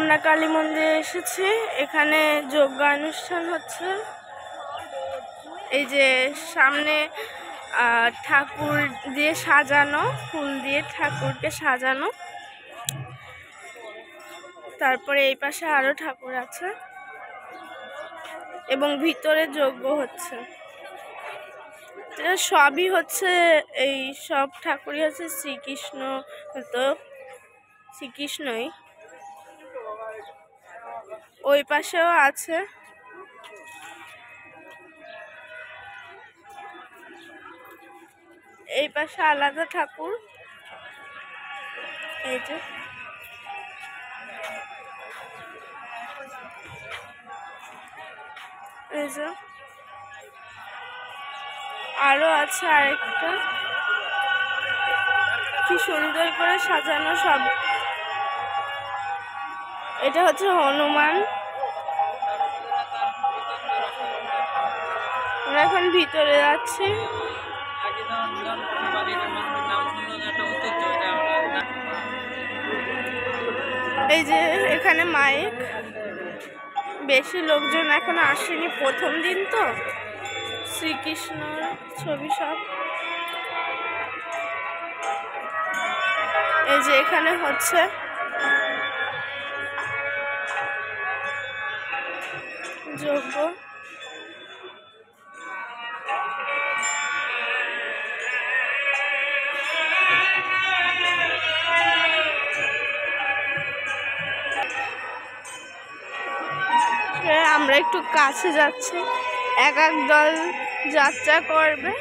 আমরা কালী মন্দিরে এসেছি, এখানে যজ্ঞ অনুষ্ঠান হচ্ছে। এই যে সামনে ঠাকুর দিয়ে সাজানো, ফুল দিয়ে ঠাকুরকে সাজানো, তারপরে এই পাশে আরো ঠাকুর আছে এবং ভিতরে যজ্ঞ হচ্ছে। সবই হচ্ছে, এই সব ঠাকুরই হচ্ছে শ্রীকৃষ্ণ, তো শ্রীকৃষ্ণই। ওই পাশেও আছে, এই পাশে আলাদা ঠাকুর। এই যে এই যে আরো আছে আরেকটা, কি সুন্দর করে সাজানো সব। এটা হচ্ছে হনুমান। আমরা এখন ভিতরে যাচ্ছি। এই যে এখানে মাইক, বেশি লোকজন এখন আসেনি, প্রথম দিন তো। শ্রীকৃষ্ণর ছবি সব। এই যে এখানে হচ্ছে যজ্ঞ। আমরা একটু কাছে যাচ্ছি, এক এক দল যাত্রা করবে।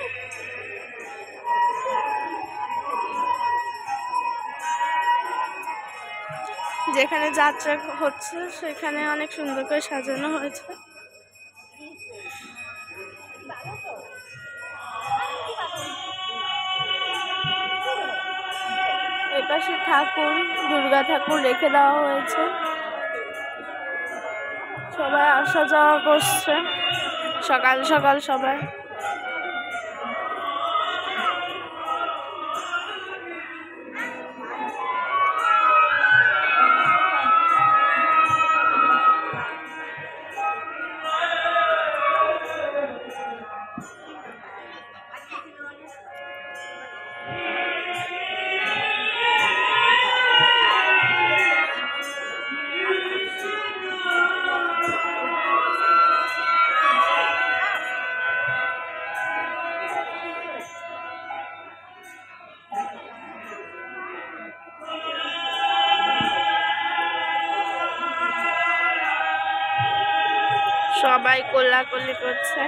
যেখানে যাত্রা হচ্ছে সেখানে অনেক সুন্দর করে সাজানো হয়েছে। এপাশে ঠাকুর, দুর্গা ঠাকুর রেখে দেওয়া হয়েছে। সবাই আসা যাওয়া করছে সকাল সকাল সবাই। সবাই কোলাকুলি করছে।